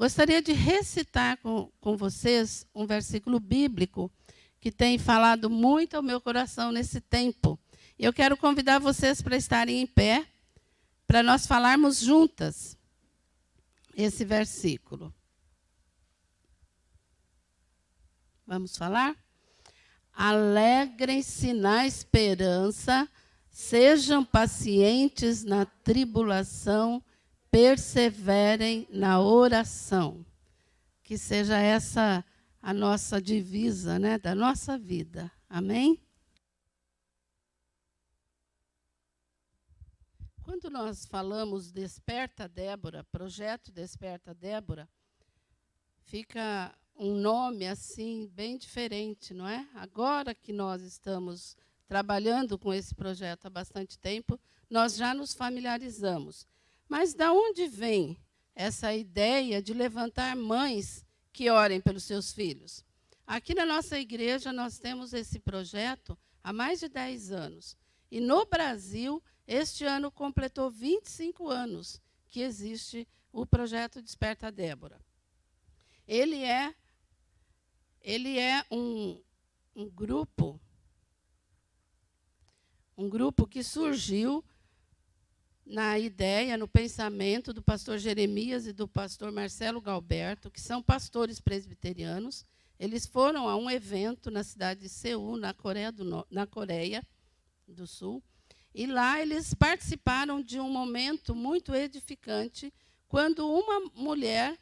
Gostaria de recitar com vocês um versículo bíblico que tem falado muito ao meu coração nesse tempo. Eu quero convidar vocês para estarem em pé, para nós falarmos juntas esse versículo. Vamos falar? Alegrem-se na esperança, sejam pacientes na tribulação, perseverem na oração. Que seja essa a nossa divisa, né, da nossa vida. Amém? Quando nós falamos Desperta Débora, projeto Desperta Débora, fica um nome assim bem diferente, não é? Agora que nós estamos trabalhando com esse projeto há bastante tempo, nós já nos familiarizamos. Mas de onde vem essa ideia de levantar mães que orem pelos seus filhos? Aqui na nossa igreja nós temos esse projeto há mais de 10 anos. E no Brasil, este ano completou 25 anos que existe o projeto Desperta Débora. Ele é um grupo que surgiu na ideia, no pensamento do pastor Jeremias e do pastor Marcelo Galberto, que são pastores presbiterianos. Eles foram a um evento na cidade de Seul, na Coreia do Sul, e lá eles participaram de um momento muito edificante, quando uma mulher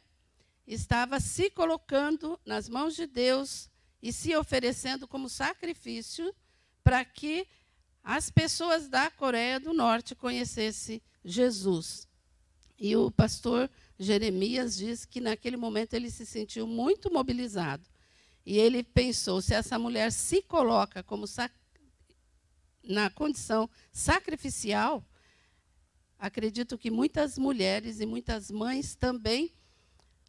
estava se colocando nas mãos de Deus e se oferecendo como sacrifício para que as pessoas da Coreia do Norte conhecessem Jesus. E o pastor Jeremias diz que, naquele momento, ele se sentiu muito mobilizado. E ele pensou, se essa mulher se coloca como na condição sacrificial, acredito que muitas mulheres e muitas mães também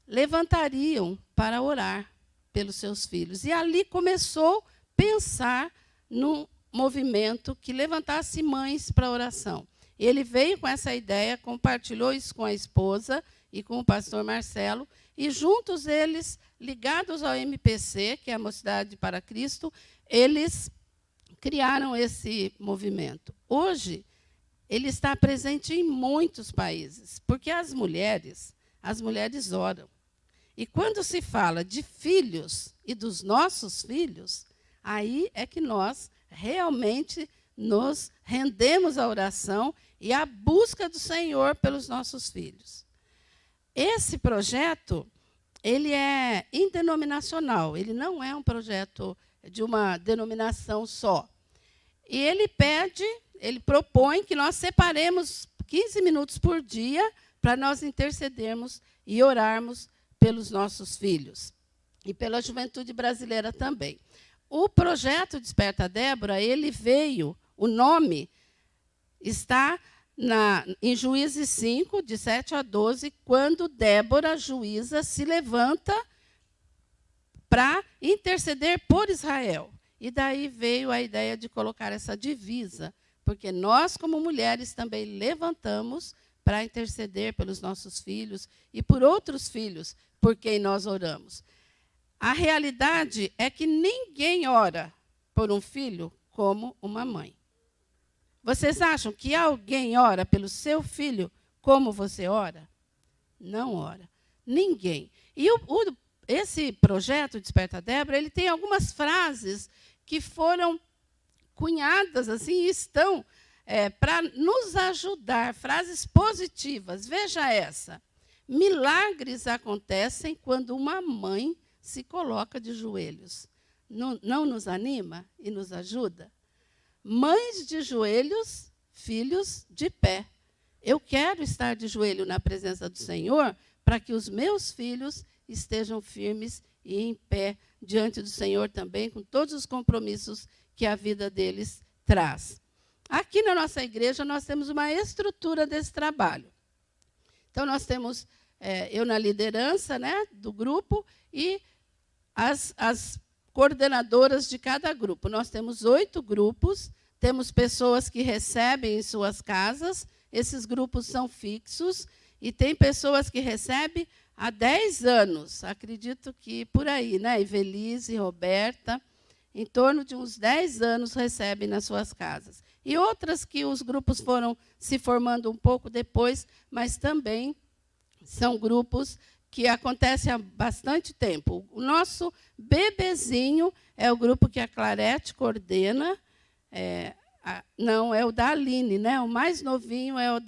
levantariam para orar pelos seus filhos. E ali começou a pensar num movimento que levantasse mães para a oração. Ele veio com essa ideia, compartilhou isso com a esposa e com o pastor Marcelo, e juntos eles, ligados ao MPC, que é a Mocidade para Cristo, eles criaram esse movimento. Hoje, ele está presente em muitos países, porque as mulheres oram. E quando se fala de filhos e dos nossos filhos, aí é que nós realmente nos rendemos à oração e à busca do Senhor pelos nossos filhos. Esse projeto, ele é indenominacional, ele não é um projeto de uma denominação só. E ele propõe que nós separemos 15 minutos por dia para nós intercedermos e orarmos pelos nossos filhos e pela juventude brasileira também. O projeto Desperta Débora, ele veio, o nome está em Juízes 5, de 7 a 12, quando Débora, juíza, se levanta para interceder por Israel. E daí veio a ideia de colocar essa divisa, porque nós, como mulheres, também levantamos para interceder pelos nossos filhos e por outros filhos por quem nós oramos. A realidade é que ninguém ora por um filho como uma mãe. Vocês acham que alguém ora pelo seu filho como você ora? Não ora. Ninguém. E esse projeto Desperta Débora, ele tem algumas frases que foram cunhadas assim, e estão para nos ajudar, frases positivas. Veja essa. Milagres acontecem quando uma mãe se coloca de joelhos. Não nos anima e nos ajuda? Mães de joelhos, filhos de pé. Eu quero estar de joelho na presença do Senhor para que os meus filhos estejam firmes e em pé diante do Senhor também, com todos os compromissos que a vida deles traz. Aqui na nossa igreja, nós temos uma estrutura desse trabalho. Então, nós temos eu na liderança, né, do grupo e as coordenadoras de cada grupo. Nós temos 8 grupos, temos pessoas que recebem em suas casas, esses grupos são fixos, e tem pessoas que recebem há 10 anos, acredito que por aí, né? Ivelise, Roberta, em torno de uns 10 anos recebem nas suas casas. E outras que os grupos foram se formando um pouco depois, mas também são grupos que acontecem há bastante tempo. O nosso bebezinho é o grupo que a Clarete coordena, não, é o da Aline, né? O mais novinho é o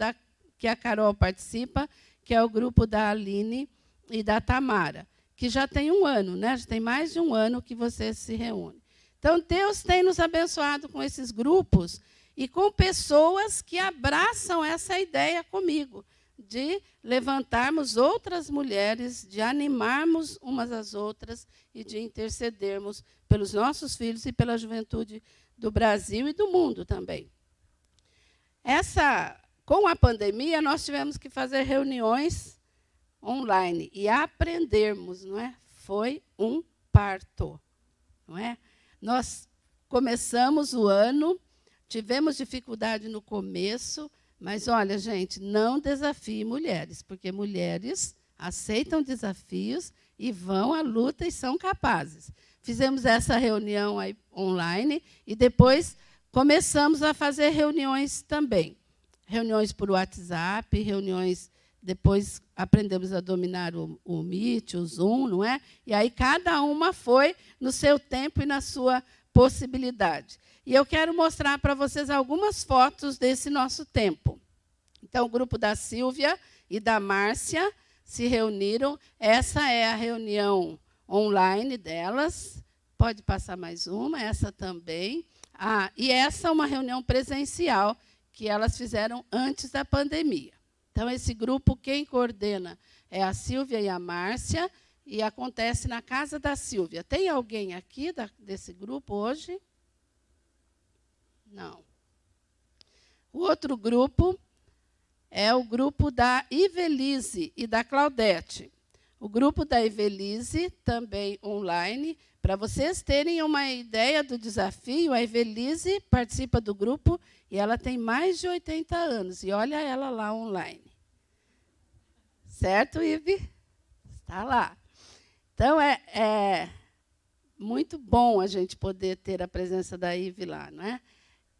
que a Carol participa, que é o grupo da Aline e da Tamara, que já tem 1 ano, né? Já tem mais de 1 ano que você se reúne. Então, Deus tem nos abençoado com esses grupos e com pessoas que abraçam essa ideia comigo, de levantarmos outras mulheres, de animarmos umas às outras e de intercedermos pelos nossos filhos e pela juventude do Brasil e do mundo também. Com a pandemia, nós tivemos que fazer reuniões online e aprendermos, não é? Foi um parto, não é? Nós começamos o ano, tivemos dificuldade no começo, mas, olha, gente, não desafie mulheres, porque mulheres aceitam desafios e vão à luta e são capazes. Fizemos essa reunião aí online e depois começamos a fazer reuniões também. Reuniões por WhatsApp, reuniões... Depois aprendemos a dominar o Meet, o Zoom, não é? E aí cada uma foi no seu tempo e na sua possibilidade. E eu quero mostrar para vocês algumas fotos desse nosso tempo. Então, o grupo da Silvia e da Márcia se reuniram. Essa é a reunião online delas. Pode passar mais uma, essa também. E essa é uma reunião presencial que elas fizeram antes da pandemia. Então, esse grupo, quem coordena é a Silvia e a Márcia, e acontece na casa da Silvia. Tem alguém aqui desse grupo hoje? Não. O outro grupo é o grupo da Ivelise e da Claudete. O grupo da Ivelise, também online. Para vocês terem uma ideia do desafio, a Ivelise participa do grupo e ela tem mais de 80 anos. E olha ela lá online. Certo, Ive? Está lá. Então, é muito bom a gente poder ter a presença da Ive lá, não é?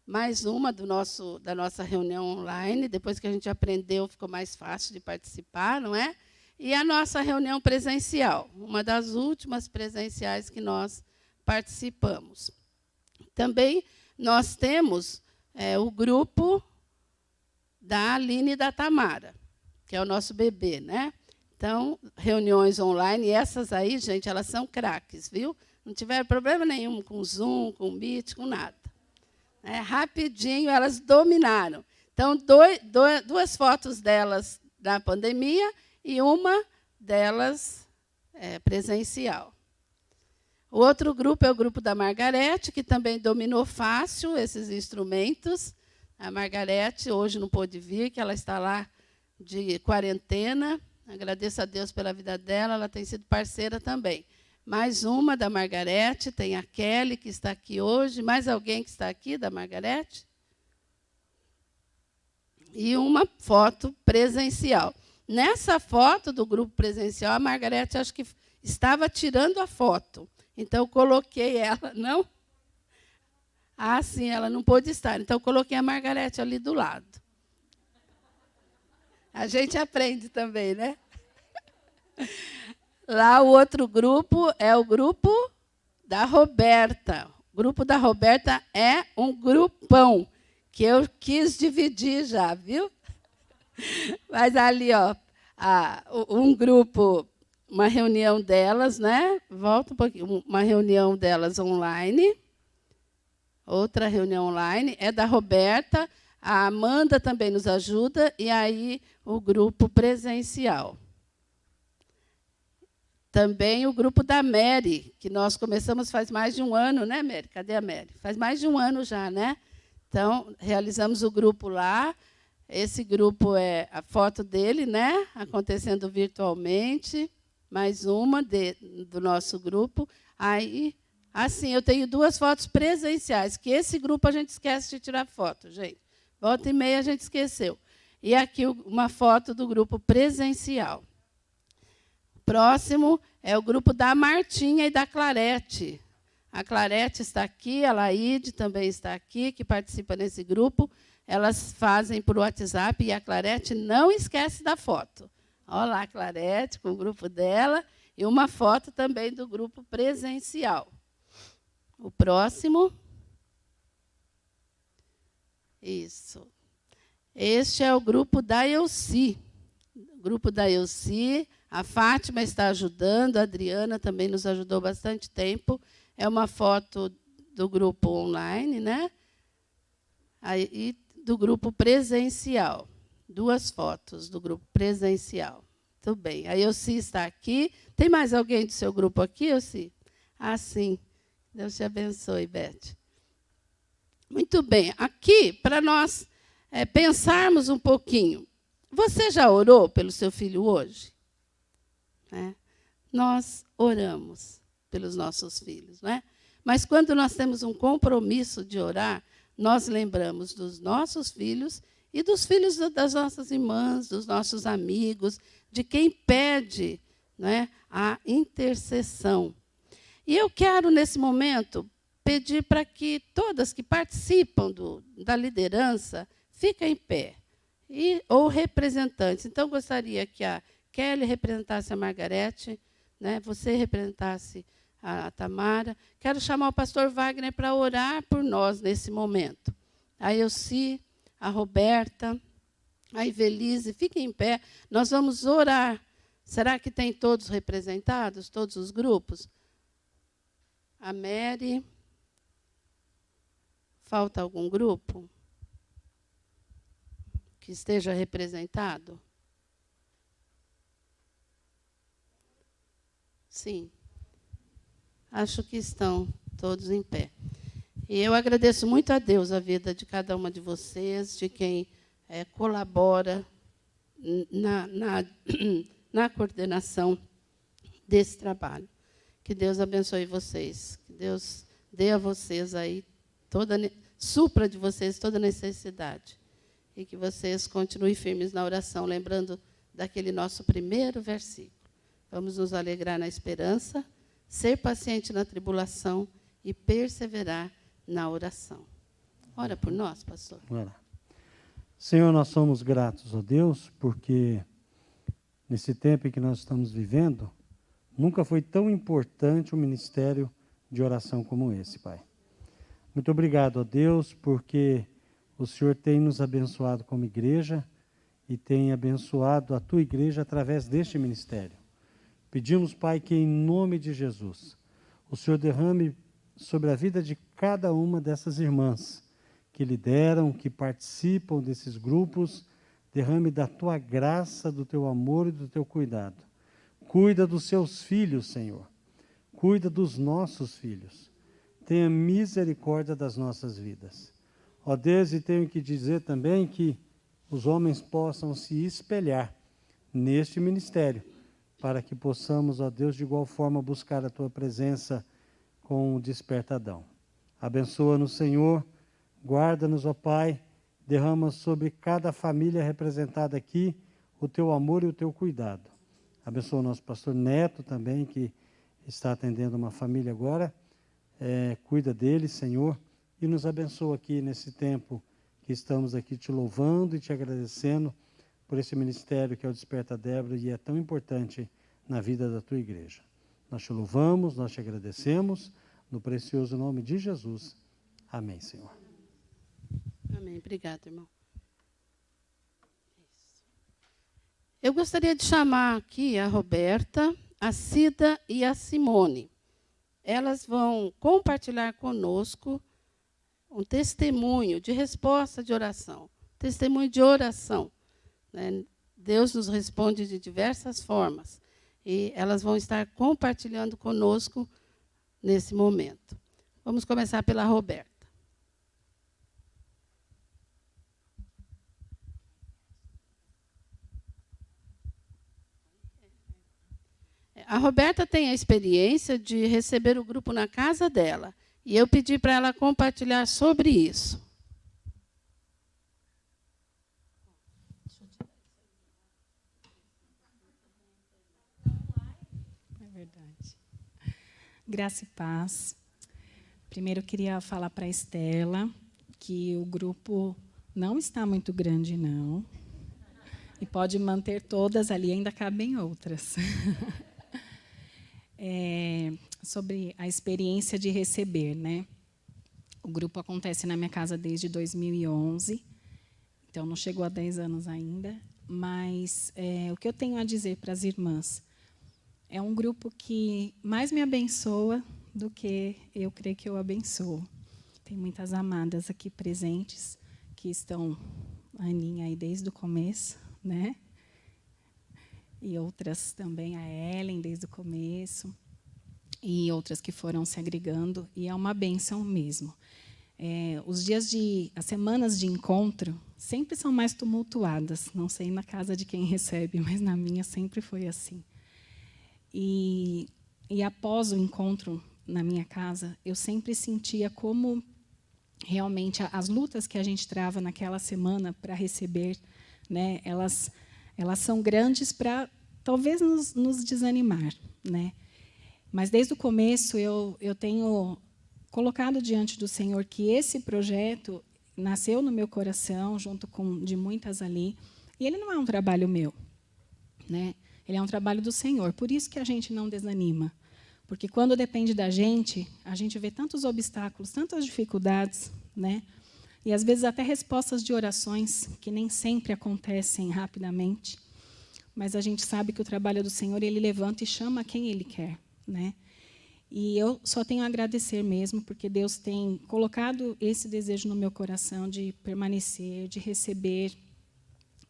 Mais uma da nossa reunião online. Depois que a gente aprendeu, ficou mais fácil de participar, não é? E a nossa reunião presencial, uma das últimas presenciais que nós participamos. Também nós temos o grupo da Aline e da Tamara, que é o nosso bebê, né? Então, reuniões online, e essas aí, gente, elas são craques, viu? Não tiveram problema nenhum com Zoom, com Meet, com nada. Rapidinho, elas dominaram. Então, 2 fotos delas da pandemia e uma delas presencial. O outro grupo é o grupo da Margarete, que também dominou fácil esses instrumentos. A Margarete hoje não pôde vir, que ela está lá de quarentena. Agradeço a Deus pela vida dela, ela tem sido parceira também. Mais uma da Margarete, tem a Kelly, que está aqui hoje. Mais alguém que está aqui da Margarete? E uma foto presencial. Nessa foto do grupo presencial, a Margarete acho que estava tirando a foto. Então, eu coloquei ela, não? Sim, ela não pôde estar. Então, eu coloquei a Margarete ali do lado. A gente aprende também, né? Lá, o outro grupo é o grupo da Roberta. O grupo da Roberta é um grupão, que eu quis dividir já, viu? Mas ali, ó, um grupo, uma reunião delas, né? Volta um pouquinho, uma reunião delas online. Outra reunião online é da Roberta. A Amanda também nos ajuda, e aí o grupo presencial. Também o grupo da Mary, que nós começamos faz mais de 1 ano, né, Mary? Cadê a Mary? Faz mais de 1 ano já, né? Então, realizamos o grupo lá. Esse grupo é a foto dele, né? Acontecendo virtualmente. Mais uma do nosso grupo. Aí, assim, eu tenho 2 fotos presenciais, que esse grupo a gente esquece de tirar foto, gente. Volta e meia a gente esqueceu. E aqui uma foto do grupo presencial. próximo é o grupo da Martinha e da Clarete. A Clarete está aqui, a Laide também está aqui, que participa desse grupo. Elas fazem por WhatsApp e a Clarete não esquece da foto. Olha lá a Clarete com o grupo dela e uma foto também do grupo presencial. O próximo. Isso. Este é o grupo da Elci. O grupo da Elci, a Fátima está ajudando, a Adriana também nos ajudou bastante tempo. É uma foto do grupo online, né? E do grupo presencial. 2 fotos do grupo presencial. Muito bem. A Elci está aqui. Tem mais alguém do seu grupo aqui, Elci? Ah, sim. Deus te abençoe, Beth. Muito bem. Aqui, para nós pensarmos um pouquinho. Você já orou pelo seu filho hoje? Nós oramos pelos nossos filhos, não é? Mas quando nós temos um compromisso de orar, nós lembramos dos nossos filhos e dos filhos das nossas irmãs, dos nossos amigos, de quem pede, não é, a intercessão. E eu quero, nesse momento, pedir para que todas que participam da liderança fiquem em pé, ou representantes. Então, gostaria que a Kelly representasse a Margarete, né, você representasse a Tamara. Quero chamar o pastor Wagner para orar por nós nesse momento. A Elci, a Roberta, a Ivelise, fiquem em pé. Nós vamos orar. Será que tem todos representados, todos os grupos? A Mary. Falta algum grupo que esteja representado? Sim. Acho que estão todos em pé. E eu agradeço muito a Deus a vida de cada uma de vocês, de quem colabora na coordenação desse trabalho. Que Deus abençoe vocês. Que Deus dê a vocês aí supra de vocês toda necessidade. E que vocês continuem firmes na oração, lembrando daquele nosso primeiro versículo. Vamos nos alegrar na esperança, ser paciente na tribulação e perseverar na oração. Ora por nós, pastor. Ora. Senhor, nós somos gratos a Deus, porque nesse tempo em que nós estamos vivendo, nunca foi tão importante um ministério de oração como esse, Pai. Muito obrigado a Deus, porque o Senhor tem nos abençoado como igreja e tem abençoado a tua igreja através deste ministério. Pedimos, Pai, que em nome de Jesus, o Senhor derrame sobre a vida de cada uma dessas irmãs que lideram, que participam desses grupos, derrame da tua graça, do teu amor e do teu cuidado. Cuida dos seus filhos, Senhor. Cuida dos nossos filhos. Tenha misericórdia das nossas vidas. Ó Deus, e tenho que dizer também que os homens possam se espelhar neste ministério, para que possamos, ó Deus, de igual forma buscar a tua presença com o despertadão. Abençoa-nos, Senhor, guarda-nos, ó Pai, derrama sobre cada família representada aqui o teu amor e o teu cuidado. Abençoa o nosso pastor Neto também, que está atendendo uma família agora. Cuida dele, Senhor, e nos abençoa aqui nesse tempo que estamos aqui te louvando e te agradecendo por esse ministério que é o Desperta Débora e é tão importante na vida da tua igreja. Nós te louvamos, nós te agradecemos, no precioso nome de Jesus. Amém, Senhor. Amém. Obrigada, irmão. Eu gostaria de chamar aqui a Roberta, a Cida e a Simone. Elas vão compartilhar conosco um testemunho de resposta de oração, testemunho de oração. Deus nos responde de diversas formas. E elas vão estar compartilhando conosco nesse momento. Vamos começar pela Roberta. A Roberta tem a experiência de receber o grupo na casa dela. E eu pedi para ela compartilhar sobre isso. Pode. Graça e paz. Primeiro, eu queria falar para a Estela que o grupo não está muito grande, não. E pode manter todas ali, ainda cabem outras. Sobre a experiência de receber, né? O grupo acontece na minha casa desde 2011, então não chegou a 10 anos ainda, mas o que eu tenho a dizer para as irmãs é um grupo que mais me abençoa do que eu creio que eu abençoo. Tem muitas amadas aqui presentes que estão, a Aninha aí desde o começo, né? E outras também, a Ellen desde o começo, e outras que foram se agregando, e é uma bênção mesmo. As semanas de encontro sempre são mais tumultuadas, não sei na casa de quem recebe, mas na minha sempre foi assim. E após o encontro na minha casa, eu sempre sentia como realmente as lutas que a gente trava naquela semana para receber, né, elas são grandes para talvez nos desanimar, né? Mas desde o começo eu tenho colocado diante do Senhor que esse projeto nasceu no meu coração, junto com de muitas ali, e ele não é um trabalho meu, né? Ele é um trabalho do Senhor. Por isso que a gente não desanima, porque quando depende da gente, a gente vê tantos obstáculos, tantas dificuldades, né? E às vezes até respostas de orações que nem sempre acontecem rapidamente, mas a gente sabe que o trabalho do Senhor, ele levanta e chama quem ele quer, né? E eu só tenho a agradecer mesmo, porque Deus tem colocado esse desejo no meu coração de permanecer, de receber,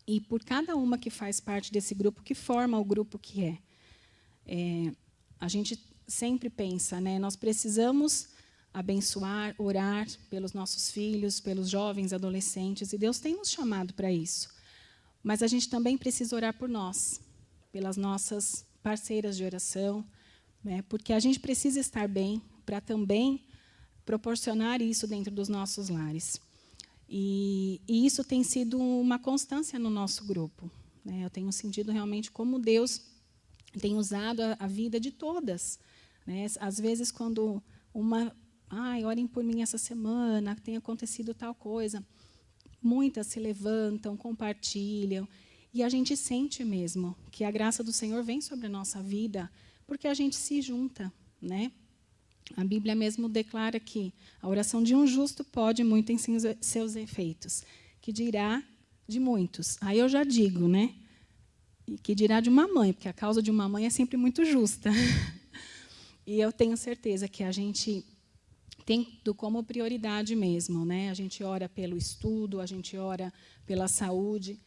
e por cada uma que faz parte desse grupo, que forma o grupo que é. A gente sempre pensa, né? Nós precisamos abençoar, orar pelos nossos filhos, pelos jovens, adolescentes, e Deus tem nos chamado para isso. Mas a gente também precisa orar por nós, pelas nossas parceiras de oração, né? Porque a gente precisa estar bem para também proporcionar isso dentro dos nossos lares. E isso tem sido uma constância no nosso grupo, né? Eu tenho sentido realmente como Deus tem usado a vida de todas, né? Às vezes, quando orem por mim essa semana, tem acontecido tal coisa, muitas se levantam, compartilham, e a gente sente mesmo que a graça do Senhor vem sobre a nossa vida, porque a gente se junta, né? A Bíblia mesmo declara que a oração de um justo pode muito em seus efeitos, que dirá de muitos. Aí eu já digo, né? E que dirá de uma mãe, porque a causa de uma mãe é sempre muito justa. E eu tenho certeza que a gente tem tudo como prioridade mesmo, né? A gente ora pelo estudo, a gente ora pela saúde,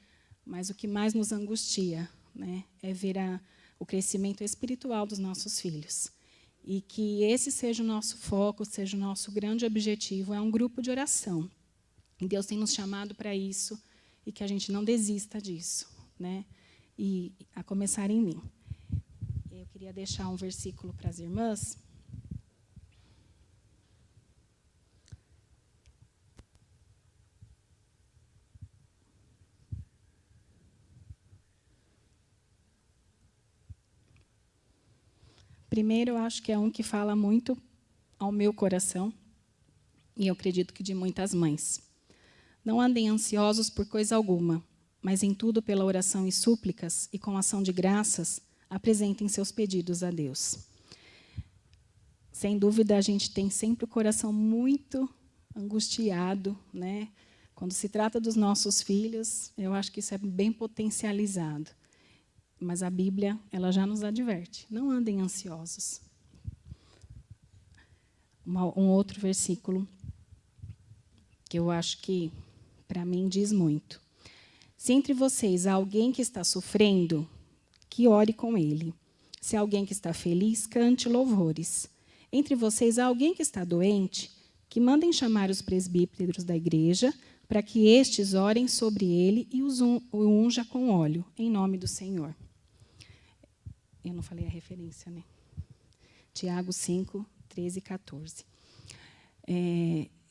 mas o que mais nos angustia, né, é ver o crescimento espiritual dos nossos filhos. E que esse seja o nosso foco, seja o nosso grande objetivo, é um grupo de oração. E Deus tem nos chamado para isso, e que a gente não desista disso, né? E a começar em mim. Eu queria deixar um versículo para as irmãs. Primeiro, eu acho que é um que fala muito ao meu coração, e eu acredito que de muitas mães. Não andem ansiosos por coisa alguma, mas em tudo pela oração e súplicas, e com ação de graças, apresentem seus pedidos a Deus. Sem dúvida, a gente tem sempre o coração muito angustiado, né? Quando se trata dos nossos filhos, eu acho que isso é bem potencializado. Mas a Bíblia, ela já nos adverte. Não andem ansiosos. Um outro versículo que eu acho que, para mim, diz muito. Se entre vocês há alguém que está sofrendo, que ore com ele. Se há alguém que está feliz, cante louvores. Entre vocês há alguém que está doente, que mandem chamar os presbíteros da igreja, para que estes orem sobre ele e o unja com óleo, em nome do Senhor. Eu não falei a referência, né? Tiago 5, 13 e 14.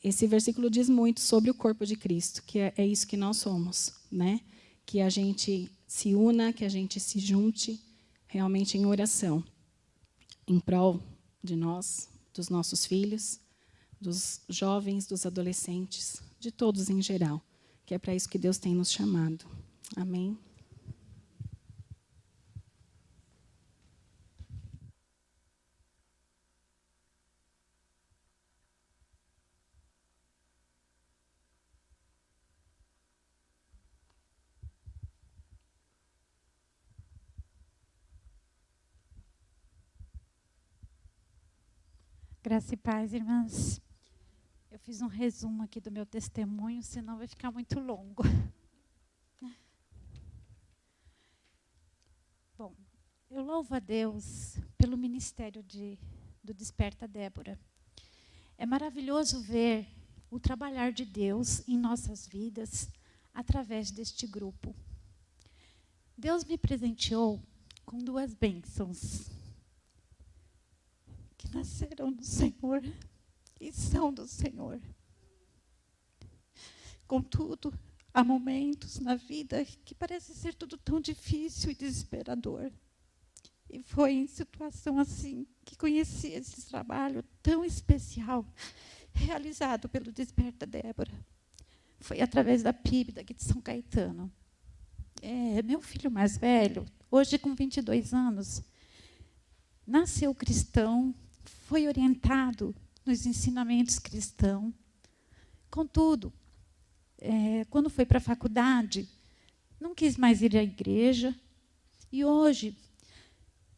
Esse versículo diz muito sobre o corpo de Cristo, que é isso que nós somos, né? Que a gente se una, que a gente se junte realmente em oração. em prol de nós, dos nossos filhos, dos jovens, dos adolescentes, de todos em geral, que é para isso que Deus tem nos chamado. Amém? Graça e paz, irmãs. Eu fiz um resumo aqui do meu testemunho, senão vai ficar muito longo. Bom, eu louvo a Deus pelo ministério do Desperta Débora. É maravilhoso ver o trabalhar de Deus em nossas vidas através deste grupo. Deus me presenteou com 2 bênçãos que nasceram do Senhor e são do Senhor. Contudo, há momentos na vida que parece ser tudo tão difícil e desesperador. E foi em situação assim que conheci esse trabalho tão especial realizado pelo Desperta Débora. Foi através da PIB daqui de São Caetano. Meu filho mais velho, hoje com 22 anos, nasceu cristão, foi orientado nos ensinamentos cristãos. Contudo, quando foi para a faculdade, não quis mais ir à igreja e hoje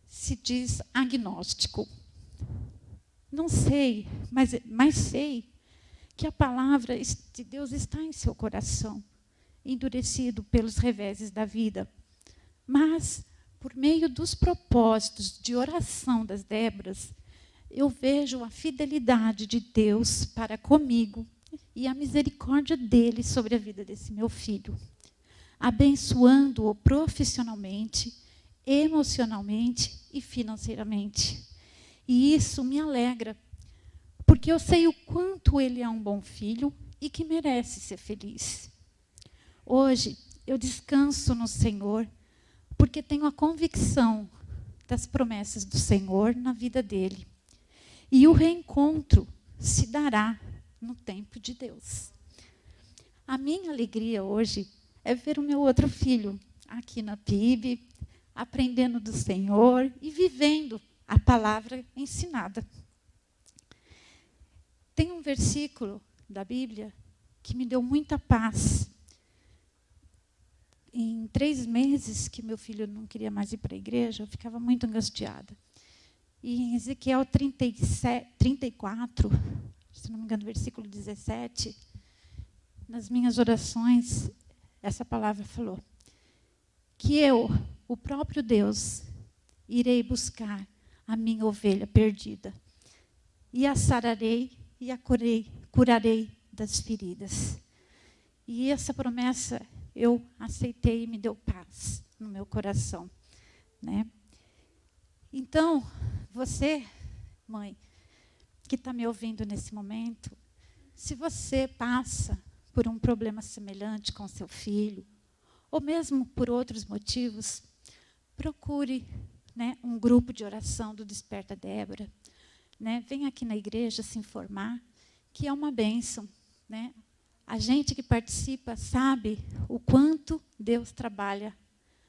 se diz agnóstico. Não sei, mas sei que a palavra de Deus está em seu coração, endurecido pelos reveses da vida. Mas, por meio dos propósitos de oração das Déboras, eu vejo a fidelidade de Deus para comigo e a misericórdia dele sobre a vida desse meu filho, abençoando-o profissionalmente, emocionalmente e financeiramente. E isso me alegra, porque eu sei o quanto ele é um bom filho e que merece ser feliz. Hoje, eu descanso no Senhor, porque tenho a convicção das promessas do Senhor na vida dele. E o reencontro se dará no tempo de Deus. A minha alegria hoje é ver o meu outro filho aqui na PIB, aprendendo do Senhor e vivendo a palavra ensinada. Tem um versículo da Bíblia que me deu muita paz. Em 3 meses que meu filho não queria mais ir para a igreja, eu ficava muito angustiada. E em Ezequiel 34, se não me engano, versículo 17, nas minhas orações, essa palavra falou que eu, o próprio Deus, irei buscar a minha ovelha perdida e a sararei e a curarei das feridas. E essa promessa eu aceitei e me deu paz no meu coração, né? Então, você, mãe, que está me ouvindo nesse momento, se você passa por um problema semelhante com seu filho, ou mesmo por outros motivos, procure, né, um grupo de oração do Desperta Débora. Né? Venha aqui na igreja se informar, que é uma bênção. Né? A gente que participa sabe o quanto Deus trabalha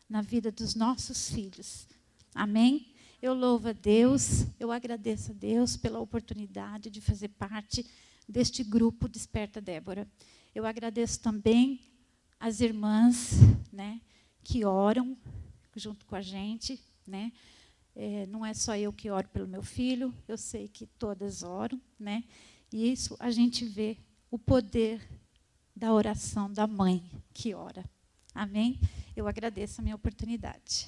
na vida dos nossos filhos. Amém? Eu louvo a Deus, eu agradeço a Deus pela oportunidade de fazer parte deste grupo Desperta Débora. Eu agradeço também as irmãs, né, que oram junto com a gente. Né? Não é só eu que oro pelo meu filho, eu sei que todas oram. Né? E isso a gente vê o poder da oração da mãe que ora. Amém? Eu agradeço a minha oportunidade.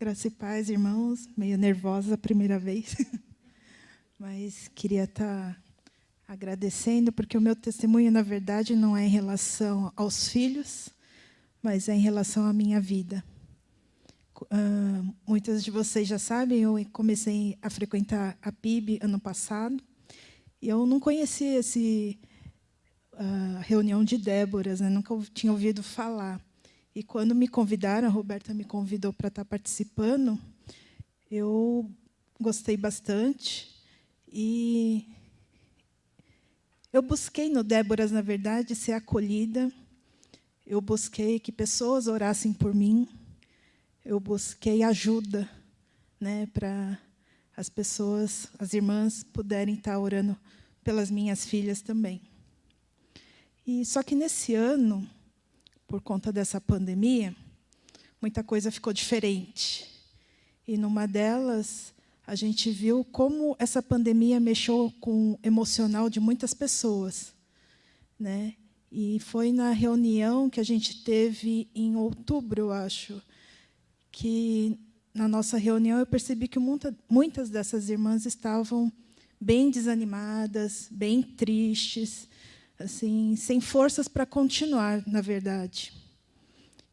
Graça e paz, irmãos. Meio nervosa a primeira vez, mas queria estar agradecendo, porque o meu testemunho, na verdade, não é em relação aos filhos, mas é em relação à minha vida. Muitas de vocês já sabem, eu comecei a frequentar a PIB ano passado, e eu não conhecia a reunião de Déboras, né? Nunca tinha ouvido falar. E quando me convidaram, a Roberta me convidou para estar participando, eu gostei bastante. E eu busquei no Déboras, na verdade, ser acolhida. Eu busquei que pessoas orassem por mim. Eu busquei ajuda, né, para as pessoas, as irmãs, puderem estar orando pelas minhas filhas também. E só que nesse ano, por conta dessa pandemia, muita coisa ficou diferente. E numa delas, a gente viu como essa pandemia mexeu com o emocional de muitas pessoas, né? E foi na reunião que a gente teve em outubro, eu acho, que na nossa reunião eu percebi que muitas dessas irmãs estavam bem desanimadas, bem tristes, assim, sem forças para continuar, na verdade.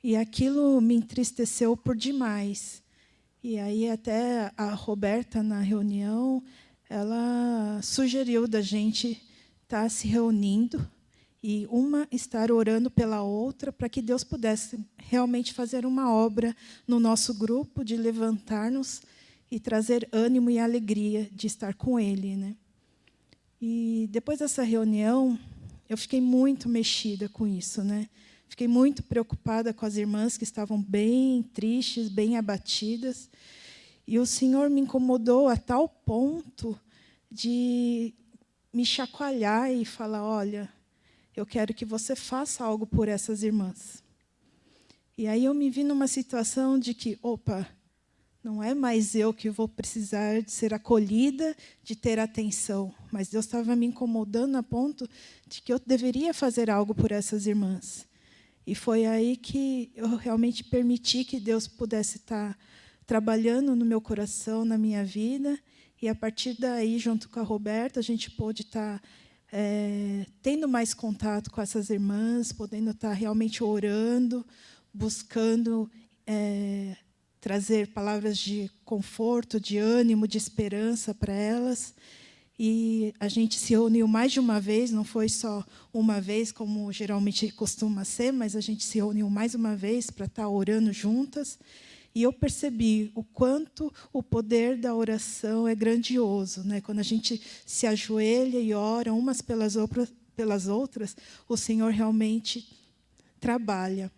E aquilo me entristeceu por demais. E aí até a Roberta, na reunião, ela sugeriu da gente estar se reunindo e uma estar orando pela outra para que Deus pudesse realmente fazer uma obra no nosso grupo, de levantar-nos e trazer ânimo e alegria de estar com Ele, né? E depois dessa reunião, eu fiquei muito mexida com isso, né? Fiquei muito preocupada com as irmãs que estavam bem tristes, bem abatidas. E o Senhor me incomodou a tal ponto de me chacoalhar e falar, olha, eu quero que você faça algo por essas irmãs. E aí eu me vi numa situação de que, opa, não é mais eu que vou precisar de ser acolhida, de ter atenção, mas Deus estava me incomodando a ponto de que eu deveria fazer algo por essas irmãs. E foi aí que eu realmente permiti que Deus pudesse estar trabalhando no meu coração, na minha vida, e a partir daí, junto com a Roberta, a gente pôde estar tendo mais contato com essas irmãs, podendo estar realmente orando, buscando trazer palavras de conforto, de ânimo, de esperança para elas. E a gente se reuniu mais de uma vez, não foi só uma vez, como geralmente costuma ser, mas a gente se reuniu mais uma vez para estar orando juntas. E eu percebi o quanto o poder da oração é grandioso, né? Quando a gente se ajoelha e ora umas pelas outras, o Senhor realmente trabalha.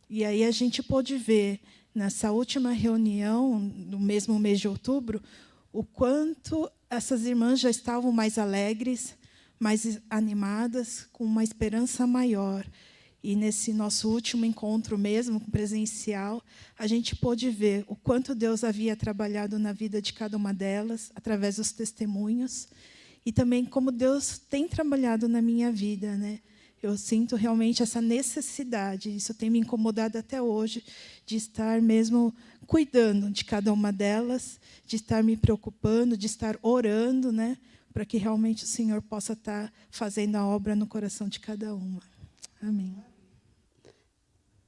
E aí a gente pôde ver, nessa última reunião, no mesmo mês de outubro, o quanto essas irmãs já estavam mais alegres, mais animadas, com uma esperança maior. E nesse nosso último encontro mesmo, presencial, a gente pôde ver o quanto Deus havia trabalhado na vida de cada uma delas, através dos testemunhos, e também como Deus tem trabalhado na minha vida, né? Eu sinto realmente essa necessidade, isso tem me incomodado até hoje, de estar mesmo cuidando de cada uma delas, de estar me preocupando, de estar orando, né? Para que realmente o Senhor possa estar fazendo a obra no coração de cada uma. Amém.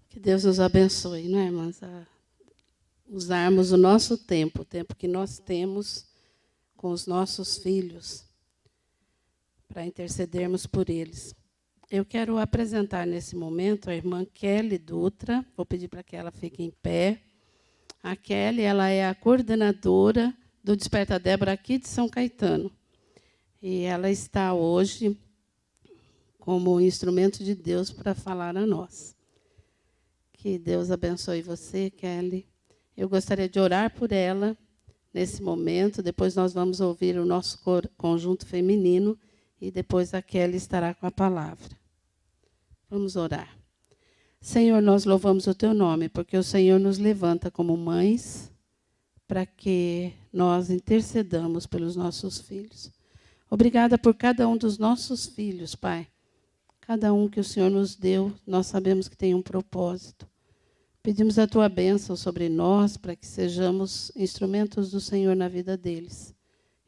Que Deus nos abençoe, não é, irmãs? A usarmos o nosso tempo, o tempo que nós temos com os nossos filhos, para intercedermos por eles. Eu quero apresentar nesse momento a irmã Kelly Dutra. Vou pedir para que ela fique em pé. A Kelly, ela é a coordenadora do Desperta Débora aqui de São Caetano. E ela está hoje como instrumento de Deus para falar a nós. Que Deus abençoe você, Kelly. Eu gostaria de orar por ela nesse momento. Depois nós vamos ouvir o nosso conjunto feminino e depois a Kelly estará com a palavra. Vamos orar. Senhor, nós louvamos o teu nome, porque o Senhor nos levanta como mães para que nós intercedamos pelos nossos filhos. Obrigada por cada um dos nossos filhos, Pai. Cada um que o Senhor nos deu, nós sabemos que tem um propósito. Pedimos a tua bênção sobre nós, para que sejamos instrumentos do Senhor na vida deles.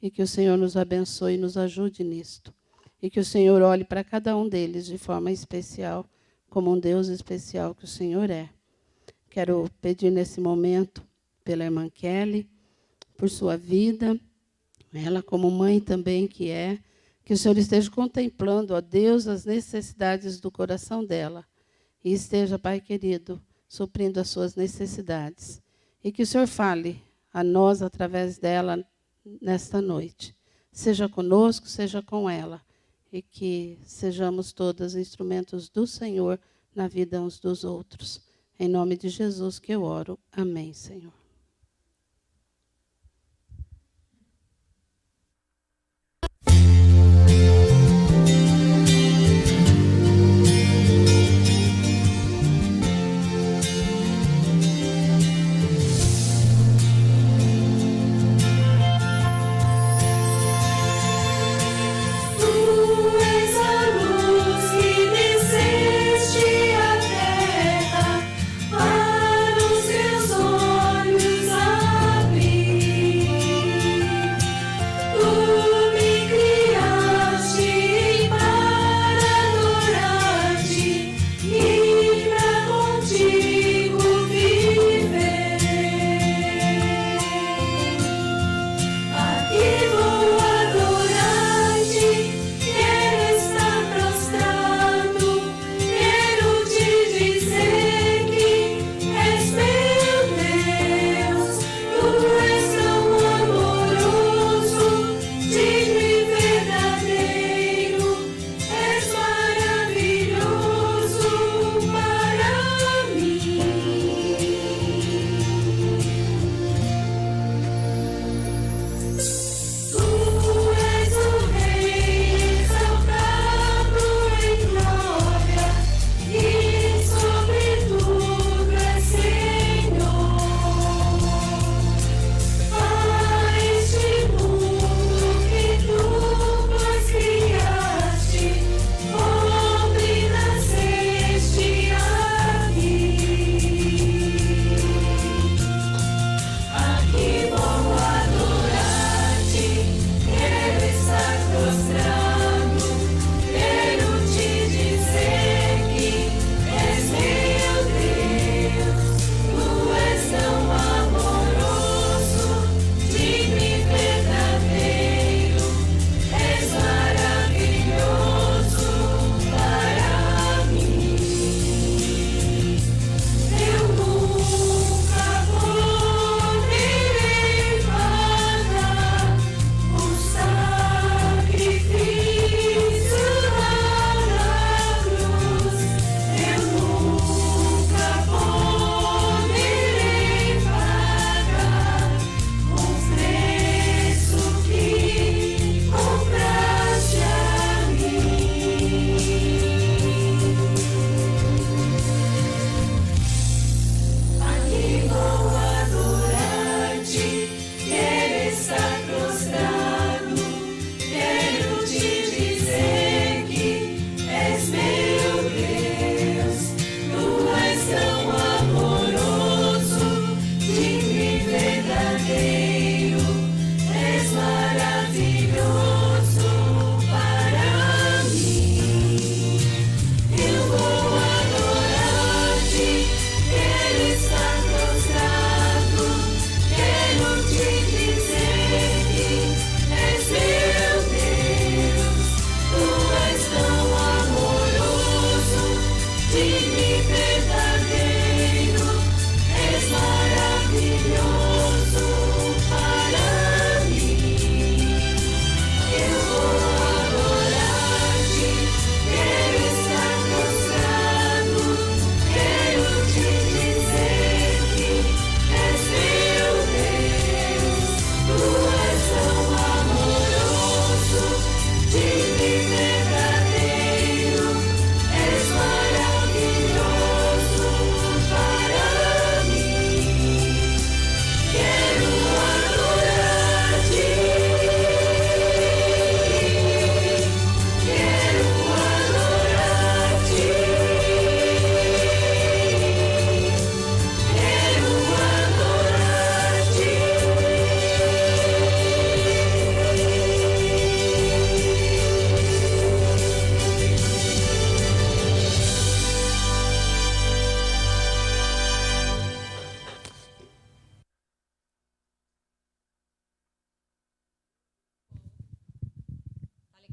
E que o Senhor nos abençoe e nos ajude nisto. E que o Senhor olhe para cada um deles de forma especial, como um Deus especial que o Senhor é. Quero pedir nesse momento pela irmã Kelly, por sua vida, ela como mãe também que é, que o Senhor esteja contemplando, ó Deus, as necessidades do coração dela, e esteja, Pai querido, suprindo as suas necessidades. E que o Senhor fale a nós através dela nesta noite. Seja conosco, seja com ela, e que sejamos todas instrumentos do Senhor na vida uns dos outros. Em nome de Jesus que eu oro. Amém, Senhor. Para os meus olhos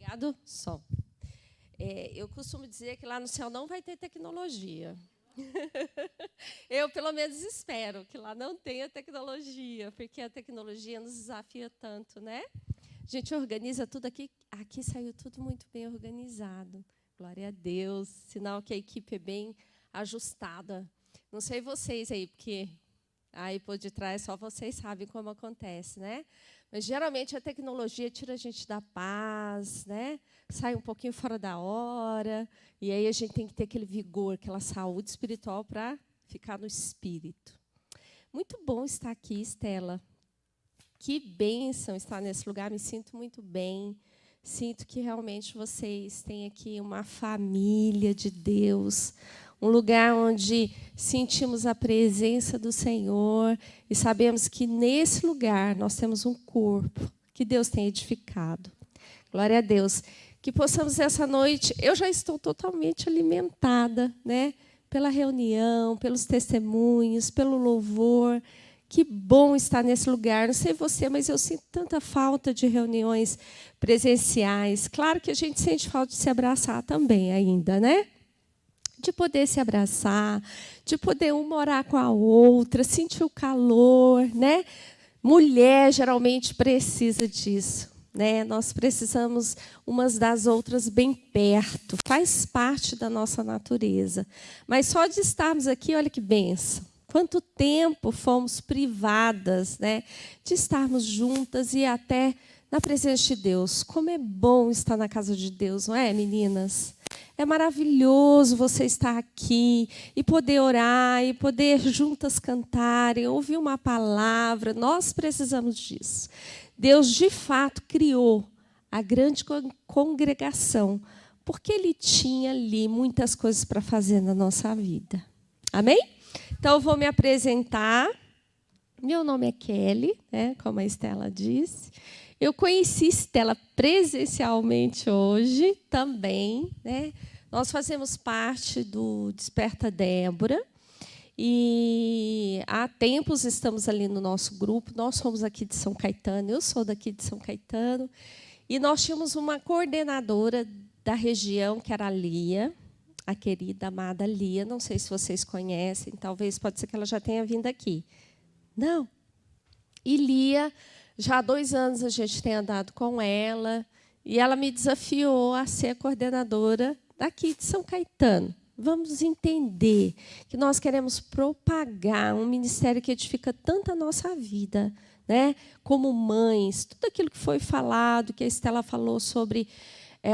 Obrigado, Som. Eu costumo dizer que lá no céu não vai ter tecnologia. Eu, pelo menos, espero que lá não tenha tecnologia, porque a tecnologia nos desafia tanto, né? A gente organiza tudo aqui. Aqui saiu tudo muito bem organizado. Glória a Deus. Sinal que a equipe é bem ajustada. Não sei vocês aí, porque aí por detrás só vocês sabem como acontece, né? Mas geralmente a tecnologia tira a gente da paz, né? Sai um pouquinho fora da hora, e aí a gente tem que ter aquele vigor, aquela saúde espiritual para ficar no espírito. Muito bom estar aqui, Estela. Que bênção estar nesse lugar, me sinto muito bem. Sinto que realmente vocês têm aqui uma família de Deus, um lugar onde sentimos a presença do Senhor e sabemos que nesse lugar nós temos um corpo que Deus tem edificado. Glória a Deus. Que possamos essa noite, eu já estou totalmente alimentada, né, pela reunião, pelos testemunhos, pelo louvor. Que bom estar nesse lugar. Não sei você, mas eu sinto tanta falta de reuniões presenciais. Claro que a gente sente falta de se abraçar também ainda, né? De poder se abraçar, de poder uma orar com a outra, sentir o calor, né? Mulher geralmente precisa disso, né? Nós precisamos umas das outras bem perto. Faz parte da nossa natureza. Mas só de estarmos aqui, olha que bênção. Quanto tempo fomos privadas, né, de estarmos juntas e até na presença de Deus. Como é bom estar na casa de Deus, não é, meninas? É maravilhoso você estar aqui e poder orar, e poder juntas cantarem, ouvir uma palavra. Nós precisamos disso. Deus, de fato, criou a grande congregação, porque Ele tinha ali muitas coisas para fazer na nossa vida. Amém? Então, eu vou me apresentar. Meu nome é Kelly, né, como a Estela disse. Eu conheci Estela presencialmente hoje também, né? Nós fazemos parte do Desperta Débora. E há tempos estamos ali no nosso grupo. Nós somos aqui de São Caetano, eu sou daqui de São Caetano. E nós tínhamos uma coordenadora da região, que era a Lia, a querida, amada Lia. Não sei se vocês conhecem, talvez, pode ser que ela já tenha vindo aqui. Não. E Lia, já há 2 anos a gente tem andado com ela, e ela me desafiou a ser a coordenadora daqui de São Caetano. Vamos entender que nós queremos propagar um ministério que edifica tanto a nossa vida, né? Como mães, tudo aquilo que foi falado, que a Estela falou sobre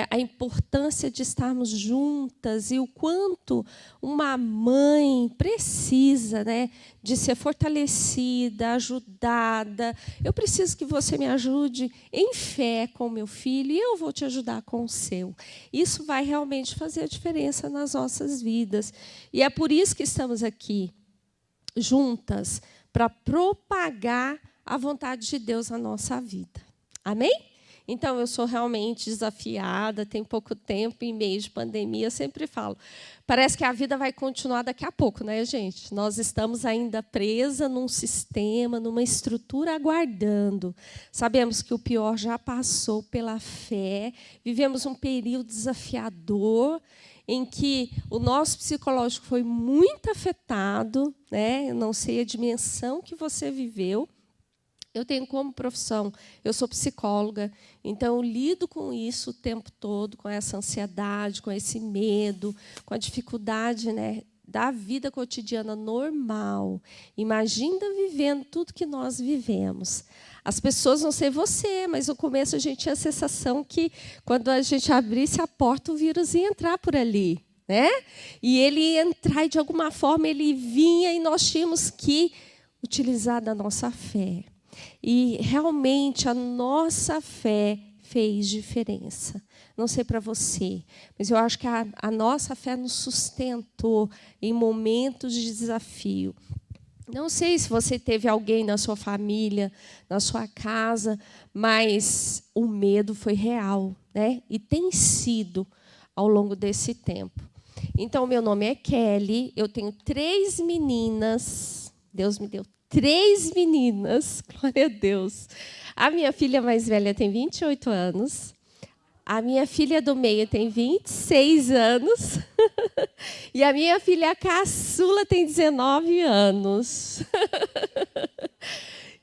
a importância de estarmos juntas e o quanto uma mãe precisa, né, de ser fortalecida, ajudada. Eu preciso que você me ajude em fé com o meu filho e eu vou te ajudar com o seu. Isso vai realmente fazer a diferença nas nossas vidas. E é por isso que estamos aqui juntas, para propagar a vontade de Deus na nossa vida. Amém? Então, eu sou realmente desafiada, tem pouco tempo, em meio de pandemia, eu sempre falo, parece que a vida vai continuar daqui a pouco, né, gente? Nós estamos ainda presa num sistema, numa estrutura, aguardando. Sabemos que o pior já passou pela fé, vivemos um período desafiador, em que o nosso psicológico foi muito afetado, né? Eu não sei a dimensão que você viveu. Eu tenho como profissão, eu sou psicóloga, então eu lido com isso o tempo todo, com essa ansiedade, com esse medo, com a dificuldade, né, da vida cotidiana normal. Imagina vivendo tudo que nós vivemos. As pessoas, não sei você, mas no começo a gente tinha a sensação que quando a gente abrisse a porta, o vírus ia entrar por ali, né? E ele ia entrar e, de alguma forma, ele vinha e nós tínhamos que utilizar da nossa fé. E, realmente, a nossa fé fez diferença. Não sei para você, mas eu acho que a nossa fé nos sustentou em momentos de desafio. Não sei se você teve alguém na sua família, na sua casa, mas o medo foi real, né? E tem sido ao longo desse tempo. Então, meu nome é Kelly, eu tenho 3 meninas, Deus me deu 3 meninas, glória a Deus. A minha filha mais velha tem 28 anos, A minha filha do meio tem 26 anos e a minha filha caçula tem 19 anos.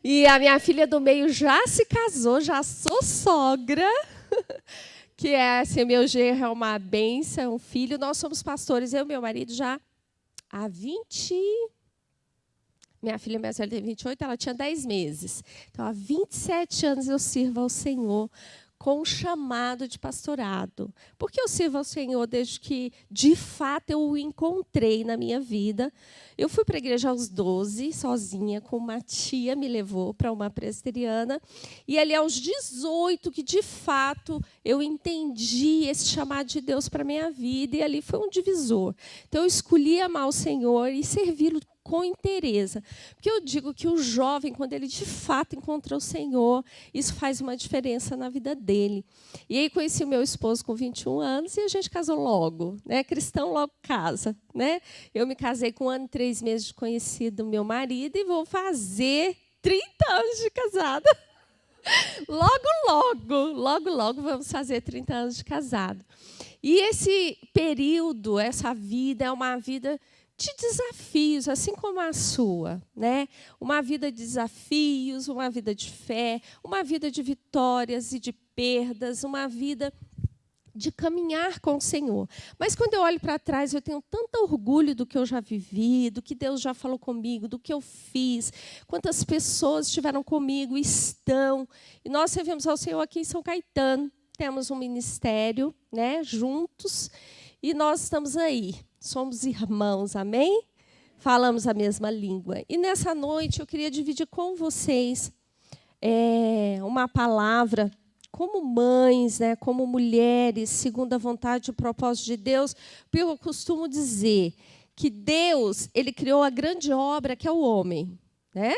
E a minha filha do meio já se casou, já sou sogra, que é assim, meu genro é uma bênção, um filho. Nós somos pastores, eu e meu marido já há 20... Minha filha mais velha tem 28, ela tinha 10 meses. Então, há 27 anos eu sirvo ao Senhor com um chamado de pastorado. Por que eu sirvo ao Senhor desde que, de fato, eu o encontrei na minha vida? Eu fui para a igreja aos 12, sozinha, com uma tia, me levou para uma presbiteriana. E ali, aos 18, que, de fato, eu entendi esse chamado de Deus para a minha vida. E ali foi um divisor. Então, eu escolhi amar o Senhor e servi-lo com interesse. Porque eu digo que o jovem, quando ele de fato encontra o Senhor, isso faz uma diferença na vida dele. E aí conheci o meu esposo com 21 anos e a gente casou logo, né? Cristão logo casa, né? Eu me casei com 1 ano e 3 meses de conhecido meu marido e vou fazer 30 anos de casada. Logo vamos fazer 30 anos de casado. E esse período, essa vida é uma vida de desafios, assim como a sua, né? Uma vida de desafios, uma vida de fé, uma vida de vitórias e de perdas, uma vida de caminhar com o Senhor. Mas quando eu olho para trás, eu tenho tanto orgulho do que eu já vivi, do que Deus já falou comigo, do que eu fiz, quantas pessoas estiveram comigo, estão. E nós servimos ao Senhor aqui em São Caetano, temos um ministério, né, juntos, e nós estamos aí. Somos irmãos, amém? Falamos a mesma língua. E nessa noite eu queria dividir com vocês uma palavra como mães, né, como mulheres, segundo a vontade e o propósito de Deus, porque eu costumo dizer que Deus, ele criou a grande obra que é o homem, né?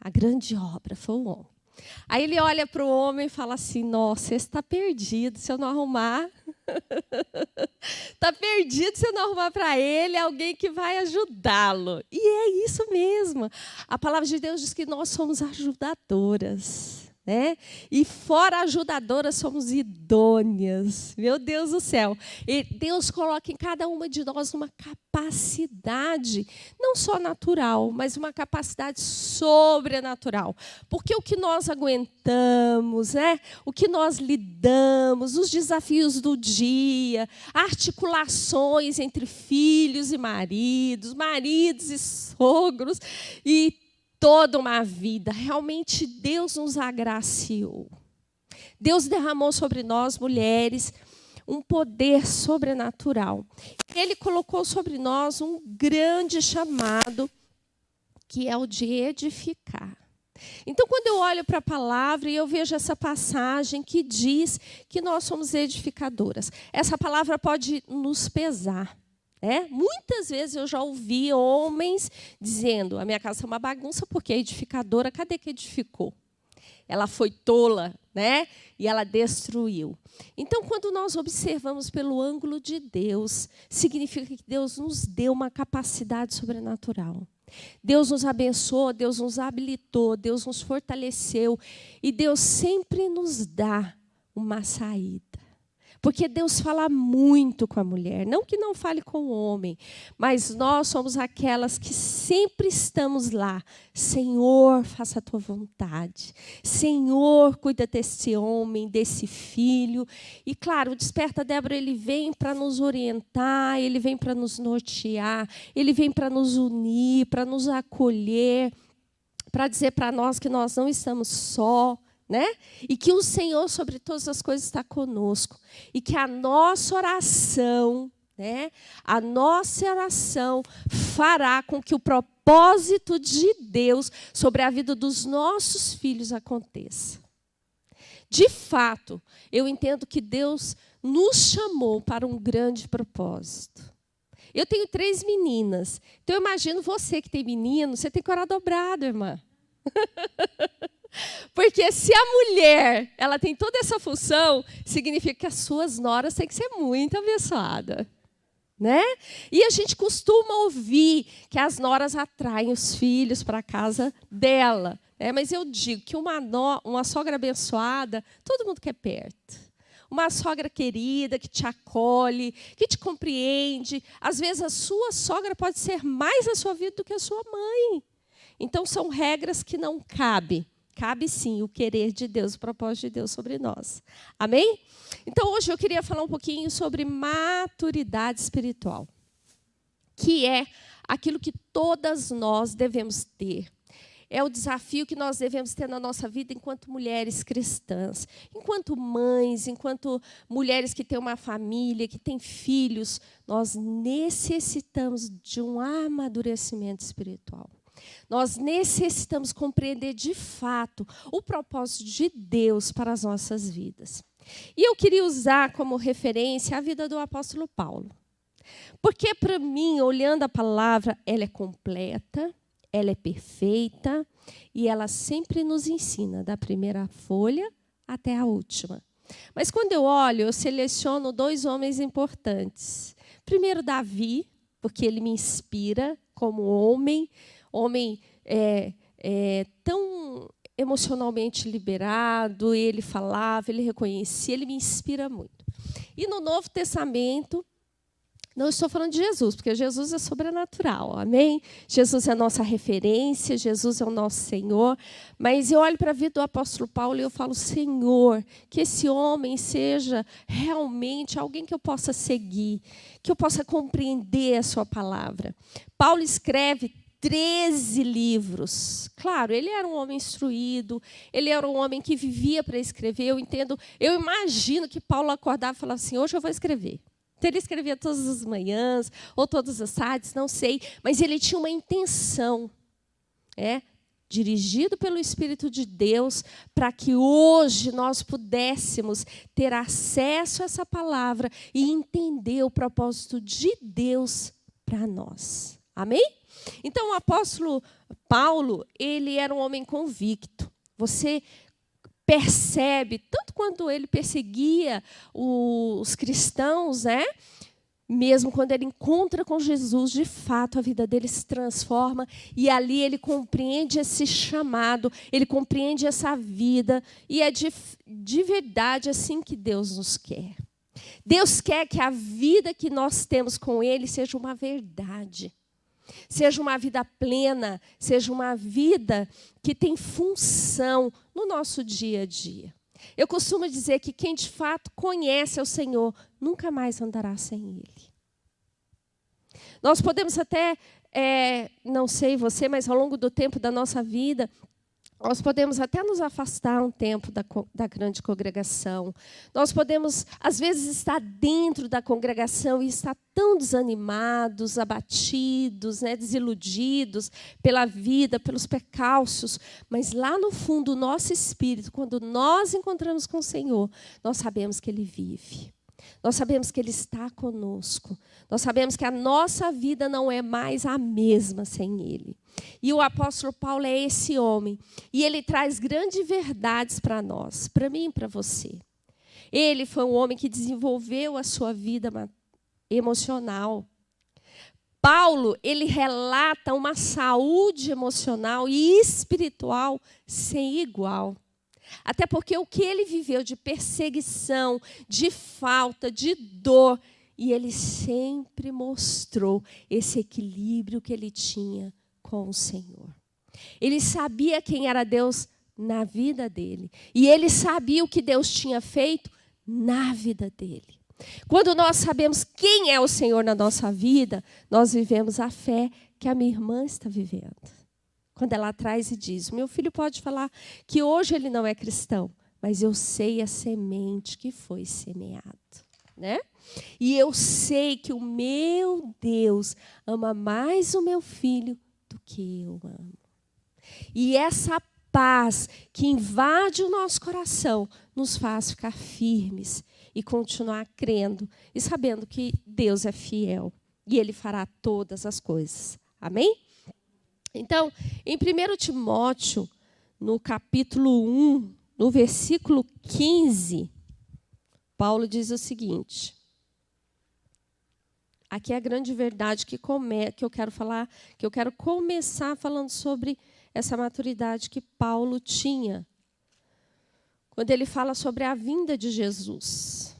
A grande obra foi o homem. Aí ele olha para o homem e fala assim: nossa, esse está perdido, se eu não arrumar. Está perdido se eu não arrumar para ele alguém que vai ajudá-lo. E é isso mesmo. A palavra de Deus diz que nós somos ajudadoras, né? E fora ajudadoras, somos idôneas. Meu Deus do céu. E Deus coloca em cada uma de nós uma capacidade, não só natural, mas uma capacidade sobrenatural. Porque o que nós aguentamos, né? O que nós lidamos, os desafios do dia, articulações entre filhos e maridos e sogros, e toda uma vida. Realmente Deus nos agraciou. Deus derramou sobre nós, mulheres, um poder sobrenatural. Ele colocou sobre nós um grande chamado, que é o de edificar. Então, quando eu olho para a palavra e eu vejo essa passagem que diz que nós somos edificadoras, essa palavra pode nos pesar. Muitas vezes eu já ouvi homens dizendo: a minha casa é uma bagunça porque a edificadora, cadê que edificou? Ela foi tola, né? E ela destruiu. Então, quando nós observamos pelo ângulo de Deus, significa que Deus nos deu uma capacidade sobrenatural. Deus nos abençoou, Deus nos habilitou, Deus nos fortaleceu. E Deus sempre nos dá uma saída. Porque Deus fala muito com a mulher, não que não fale com o homem, mas nós somos aquelas que sempre estamos lá. Senhor, faça a tua vontade. Senhor, cuida desse homem, desse filho. E claro, o Desperta Débora, ele vem para nos orientar, ele vem para nos nortear, ele vem para nos unir, para nos acolher, para dizer para nós que nós não estamos só. Né? E que o Senhor sobre todas as coisas está conosco. E que a nossa oração, né? A nossa oração fará com que o propósito de Deus sobre a vida dos nossos filhos aconteça. De fato, eu entendo que Deus nos chamou para um grande propósito. Eu tenho 3 meninas. Então, eu imagino você que tem menino, você tem que orar dobrado, irmã. Porque se a mulher ela tem toda essa função, significa que as suas noras têm que ser muito abençoadas. Né? E a gente costuma ouvir que as noras atraem os filhos para a casa dela. Mas eu digo que uma sogra abençoada, todo mundo quer perto. uma sogra querida, que te acolhe, que te compreende. Às vezes, a sua sogra pode ser mais na sua vida do que a sua mãe. Então, são regras que não cabem. Cabe, sim, o querer de Deus, o propósito de Deus sobre nós. Amém? Então, hoje eu queria falar um pouquinho sobre maturidade espiritual, que é aquilo que todas nós devemos ter. É o desafio que nós devemos ter na nossa vida enquanto mulheres cristãs, enquanto mães, enquanto mulheres que têm uma família, que têm filhos. Nós necessitamos de um amadurecimento espiritual. Nós necessitamos compreender de fato o propósito de Deus para as nossas vidas. E eu queria usar como referência a vida do apóstolo Paulo. Porque, para mim, olhando a palavra, ela é completa, ela é perfeita e ela sempre nos ensina, da primeira folha até a última. Mas, quando eu olho, eu seleciono 2 homens importantes. Primeiro, Davi, porque ele me inspira como homem tão emocionalmente liberado, ele falava, ele reconhecia, ele me inspira muito. E no Novo Testamento, não estou falando de Jesus, porque Jesus é sobrenatural, amém? Jesus é a nossa referência, Jesus é o nosso Senhor, mas eu olho para a vida do apóstolo Paulo e eu falo, Senhor, que esse homem seja realmente alguém que eu possa seguir, que eu possa compreender a sua palavra. Paulo escreve 13 livros. Claro, ele era um homem instruído, ele era um homem que vivia para escrever. Eu imagino que Paulo acordava e falava assim, hoje eu vou escrever. Então, ele escrevia todas as manhãs, ou todas as tardes, não sei, mas ele tinha uma intenção, dirigido pelo Espírito de Deus, para que hoje nós pudéssemos ter acesso a essa palavra e entender o propósito de Deus para nós. Amém? Então, o apóstolo Paulo, ele era um homem convicto. Você percebe, tanto quando ele perseguia os cristãos, mesmo quando ele encontra com Jesus, de fato, a vida dele se transforma e ali ele compreende esse chamado, ele compreende essa vida e é de verdade assim que Deus nos quer. Deus quer que a vida que nós temos com Ele seja uma verdade. Seja uma vida plena, seja uma vida que tem função no nosso dia a dia. Eu costumo dizer que quem de fato conhece o Senhor nunca mais andará sem Ele. Nós podemos até, não sei você, mas ao longo do tempo da nossa vida, nós podemos até nos afastar um tempo da grande congregação. Nós podemos, às vezes, estar dentro da congregação e estar tão desanimados, abatidos, desiludidos pela vida, pelos percalços. Mas lá no fundo, o nosso espírito, quando nós encontramos com o Senhor, nós sabemos que Ele vive. Nós sabemos que Ele está conosco. Nós sabemos que a nossa vida não é mais a mesma sem Ele. E o apóstolo Paulo é esse homem. E ele traz grandes verdades para nós, para mim e para você. Ele foi um homem que desenvolveu a sua vida emocional. Paulo, ele relata uma saúde emocional e espiritual sem igual. Até porque o que ele viveu de perseguição, de falta, de dor, e ele sempre mostrou esse equilíbrio que ele tinha com o Senhor. Ele sabia quem era Deus na vida dele. E ele sabia o que Deus tinha feito na vida dele. Quando nós sabemos quem é o Senhor na nossa vida, nós vivemos a fé que a minha irmã está vivendo. Quando ela traz e diz, meu filho pode falar que hoje ele não é cristão, mas eu sei a semente que foi semeada. E eu sei que o meu Deus ama mais o meu filho do que eu amo. E essa paz que invade o nosso coração nos faz ficar firmes e continuar crendo e sabendo que Deus é fiel e Ele fará todas as coisas. Amém? Então, em 1 Timóteo, no capítulo 1, no versículo 15, Paulo diz o seguinte. Aqui é a grande verdade que eu quero falar, que eu quero começar falando sobre essa maturidade que Paulo tinha quando ele fala sobre a vinda de Jesus.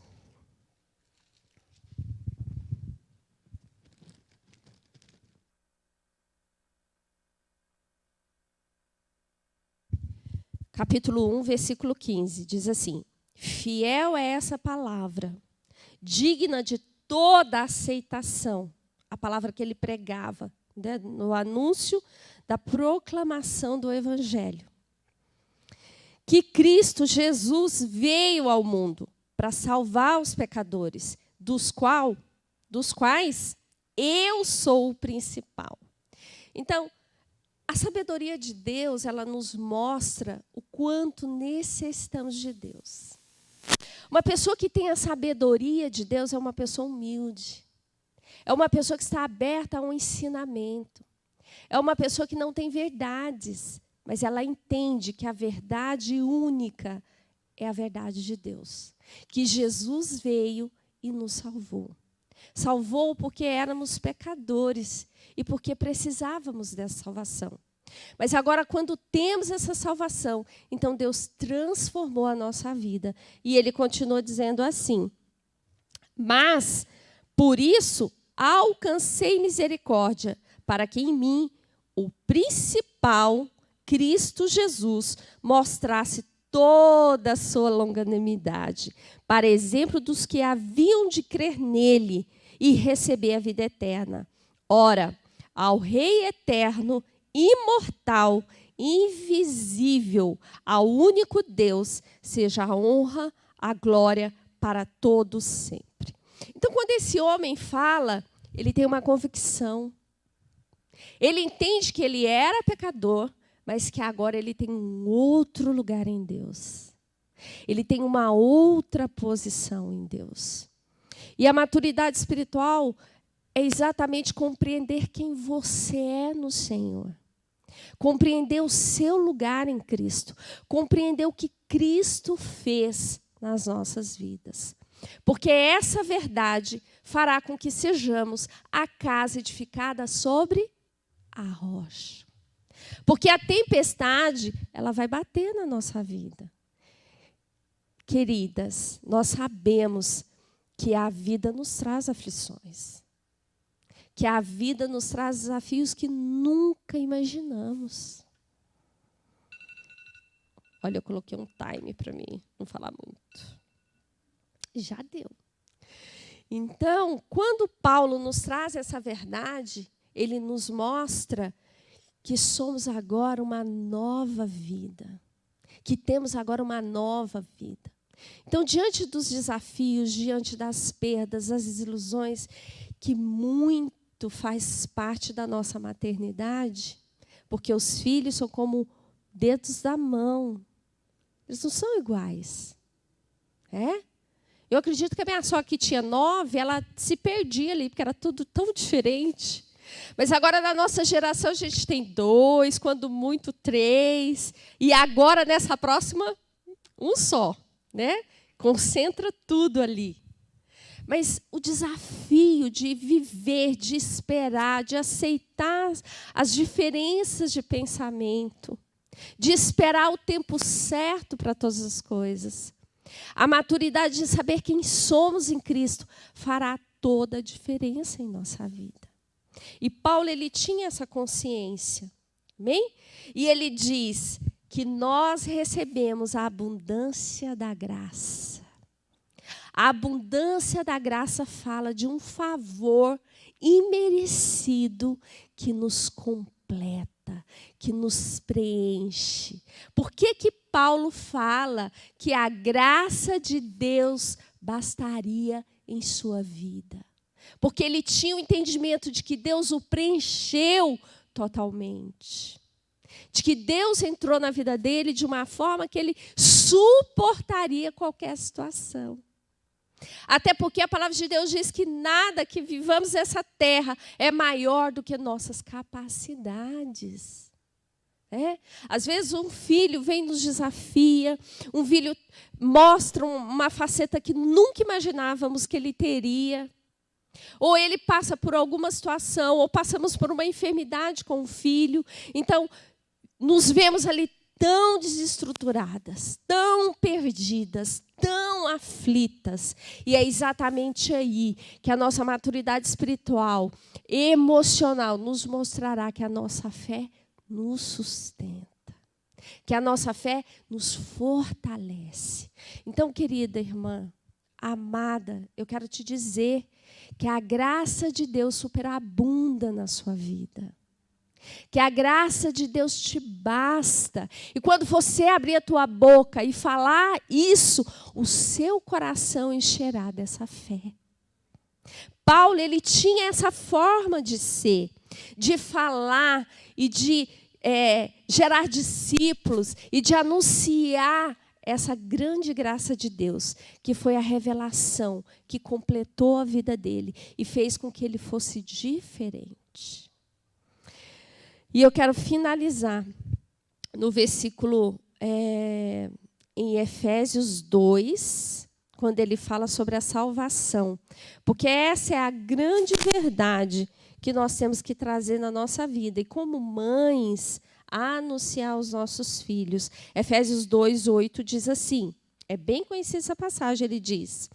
Capítulo 1, versículo 15, diz assim: fiel é essa palavra, digna de toda aceitação. A palavra que ele pregava, né, no anúncio da proclamação do Evangelho. Que Cristo Jesus veio ao mundo para salvar os pecadores, dos quais eu sou o principal. Então, a sabedoria de Deus, ela nos mostra o quanto necessitamos de Deus. Uma pessoa que tem a sabedoria de Deus é uma pessoa humilde. É uma pessoa que está aberta a um ensinamento. É uma pessoa que não tem verdades, mas ela entende que a verdade única é a verdade de Deus. Que Jesus veio e nos salvou. Salvou porque éramos pecadores e porque precisávamos dessa salvação. Mas agora, quando temos essa salvação, então Deus transformou a nossa vida. E ele continua dizendo assim: mas, por isso, alcancei misericórdia, para que em mim, o principal, Cristo Jesus, mostrasse toda a sua longanimidade, para exemplo dos que haviam de crer nele e receber a vida eterna. Ora, ao Rei eterno, imortal, invisível, ao único Deus, seja a honra, a glória para todos sempre. Então, quando esse homem fala, ele tem uma convicção. Ele entende que ele era pecador, mas que agora ele tem um outro lugar em Deus. Ele tem uma outra posição em Deus. E a maturidade espiritual é exatamente compreender quem você é no Senhor. Compreender o seu lugar em Cristo. Compreender o que Cristo fez nas nossas vidas. Porque essa verdade fará com que sejamos a casa edificada sobre a rocha. Porque a tempestade, ela vai bater na nossa vida. Queridas, nós sabemos que a vida nos traz aflições. Que a vida nos traz desafios que nunca imaginamos. Olha, eu coloquei um time para mim não falar muito. Já deu. Então, quando Paulo nos traz essa verdade, ele nos mostra que somos agora uma nova vida. Que temos agora uma nova vida. Então, diante dos desafios, diante das perdas, das desilusões, que muito faz parte da nossa maternidade, porque os filhos são como dedos da mão. Eles não são iguais. É? Eu acredito que a minha sogra, que tinha 9, ela se perdia ali, porque era tudo tão diferente. Mas agora, na nossa geração, a gente tem 2, quando muito 3. E agora, nessa próxima, um só. Né? Concentra tudo ali. Mas o desafio de viver, de esperar, de aceitar as diferenças de pensamento, de esperar o tempo certo para todas as coisas. A maturidade de saber quem somos em Cristo fará toda a diferença em nossa vida. E Paulo, ele tinha essa consciência. Amém? E ele diz que nós recebemos a abundância da graça. A abundância da graça fala de um favor imerecido que nos completa, que nos preenche. Por que que Paulo fala que a graça de Deus bastaria em sua vida? Porque ele tinha o entendimento de que Deus o preencheu totalmente. De que Deus entrou na vida dele de uma forma que ele suportaria qualquer situação. Até porque a palavra de Deus diz que nada que vivamos nessa terra é maior do que nossas capacidades. É? Às vezes um filho vem nos desafia, um filho mostra uma faceta que nunca imaginávamos que ele teria. Ou ele passa por alguma situação, ou passamos por uma enfermidade com o filho. Então, nos vemos ali tão desestruturadas, tão perdidas, tão aflitas. E é exatamente aí que a nossa maturidade espiritual, emocional, nos mostrará que a nossa fé nos sustenta, que a nossa fé nos fortalece. Então, querida irmã, amada, eu quero te dizer que a graça de Deus superabunda na sua vida. Que a graça de Deus te basta. E quando você abrir a tua boca e falar isso, o seu coração encherá dessa fé. Paulo, ele tinha essa forma de ser, de falar e de gerar discípulos e de anunciar essa grande graça de Deus, que foi a revelação que completou a vida dele e fez com que ele fosse diferente. E eu quero finalizar no versículo em Efésios 2, quando ele fala sobre a salvação, porque essa é a grande verdade que nós temos que trazer na nossa vida. E como mães, a anunciar aos nossos filhos. Efésios 2:8 diz assim, é bem conhecida essa passagem, ele diz,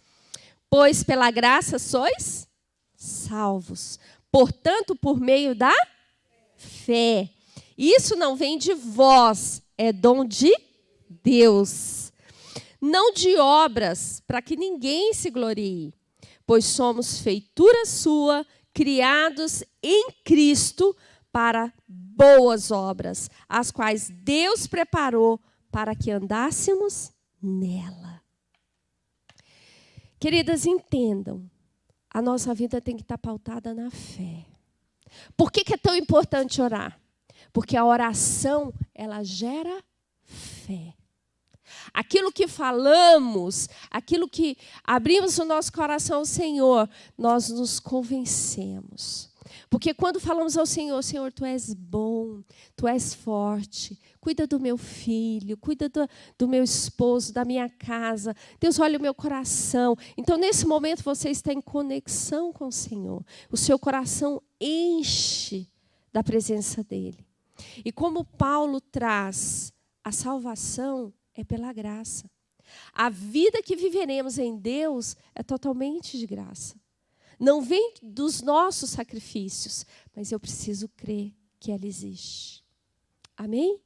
pois pela graça sois salvos, portanto, por meio da fé. Isso não vem de vós, é dom de Deus. Não de obras, para que ninguém se glorie, pois somos feitura sua, criados em Cristo para boas obras, as quais Deus preparou para que andássemos nela. Queridas, entendam, a nossa vida tem que estar pautada na fé. Por que é tão importante orar? Porque a oração, ela gera fé. Aquilo que falamos, aquilo que abrimos o nosso coração ao Senhor, nós nos convencemos. Porque quando falamos ao Senhor, Senhor, Tu és bom, Tu és forte, cuida do meu filho, cuida do meu esposo, da minha casa. Deus, olha o meu coração. Então, nesse momento, você está em conexão com o Senhor. O seu coração enche da presença dEle. E como Paulo traz a salvação, é pela graça. A vida que viveremos em Deus é totalmente de graça. Não vem dos nossos sacrifícios, mas eu preciso crer que ela existe. Amém?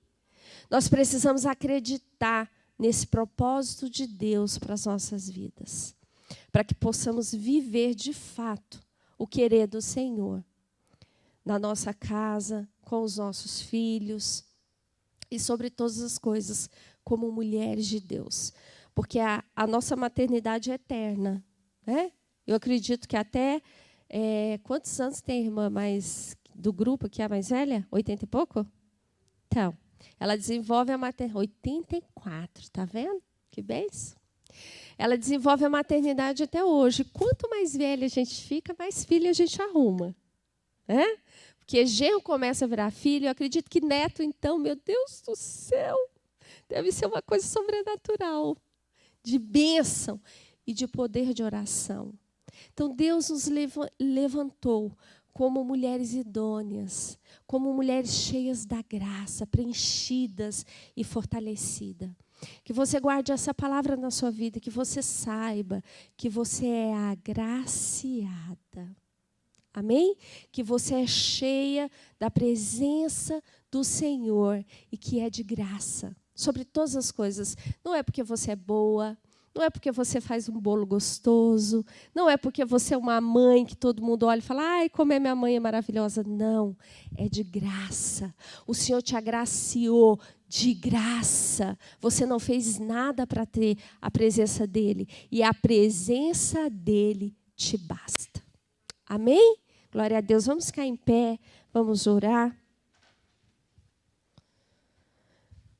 Nós precisamos acreditar nesse propósito de Deus para as nossas vidas, para que possamos viver de fato o querer do Senhor, na nossa casa, com os nossos filhos e sobre todas as coisas, como mulheres de Deus. Porque a nossa maternidade é eterna, né? Eu acredito que até... quantos anos tem a irmã mais do grupo, que é a mais velha? 80 e pouco? Então, ela desenvolve a maternidade... 84, tá vendo? Que bênção. Ela desenvolve a maternidade até hoje. Quanto mais velha a gente fica, mais filho a gente arruma. Né? Porque genro começa a virar filho, eu acredito que neto, então, meu Deus do céu, deve ser uma coisa sobrenatural, de bênção e de poder de oração. Então, Deus nos levantou como mulheres idôneas, como mulheres cheias da graça, preenchidas e fortalecidas. Que você guarde essa palavra na sua vida, que você saiba que você é agraciada. Amém? Que você é cheia da presença do Senhor e que é de graça sobre todas as coisas. Não é porque você é boa, não é porque você faz um bolo gostoso, não é porque você é uma mãe que todo mundo olha e fala, ai, como é minha mãe é maravilhosa. Não, é de graça. O Senhor te agraciou de graça. Você não fez nada para ter a presença dEle. E a presença dEle te basta. Amém? Glória a Deus. Vamos ficar em pé, vamos orar.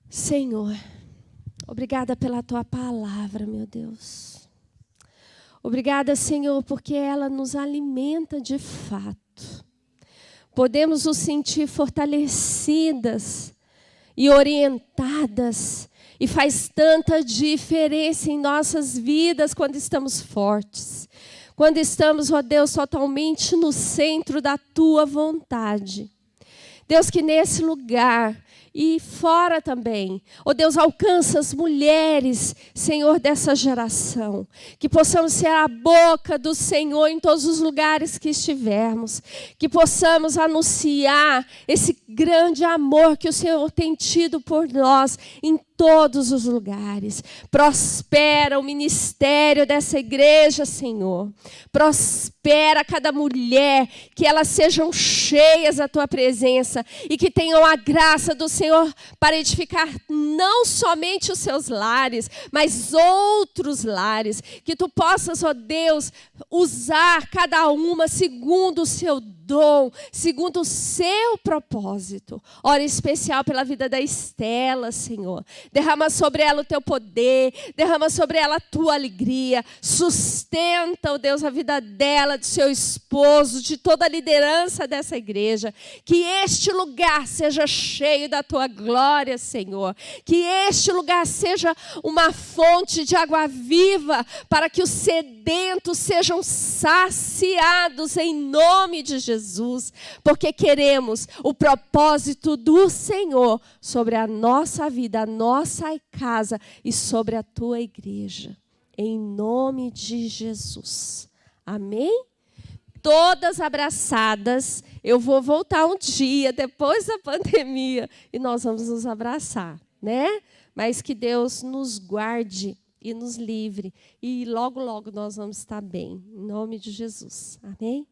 Senhor, obrigada pela Tua palavra, meu Deus. Obrigada, Senhor, porque ela nos alimenta de fato. Podemos nos sentir fortalecidas e orientadas. E faz tanta diferença em nossas vidas quando estamos fortes. Quando estamos, ó Deus, totalmente no centro da Tua vontade. Deus, que nesse lugar e fora também. Ó Deus, alcança as mulheres, Senhor, dessa geração. Que possamos ser a boca do Senhor em todos os lugares que estivermos. Que possamos anunciar esse grande amor que o Senhor tem tido por nós em todos os lugares. Prospera o ministério dessa igreja, Senhor. Prospera cada mulher, que elas sejam cheias da tua presença e que tenham a graça do Senhor para edificar não somente os seus lares, mas outros lares. Que tu possas, ó Deus, usar cada uma segundo o seu dom, segundo o seu propósito. Ora em especial pela vida da Estela, Senhor. Derrama sobre ela o teu poder, derrama sobre ela a tua alegria. Sustenta, ó Deus, a vida dela, do seu esposo, de toda a liderança dessa igreja. Que este lugar seja cheio da tua glória, Senhor. Que este lugar seja uma fonte de água viva para que os sedentos sejam saciados em nome de Jesus, porque queremos o propósito do Senhor sobre a nossa vida, a nossa casa e sobre a tua igreja. Em nome de Jesus. Amém? Todas abraçadas. Eu vou voltar um dia depois da pandemia e nós vamos nos abraçar, né? Mas que Deus nos guarde e nos livre. E logo, logo nós vamos estar bem. Em nome de Jesus. Amém?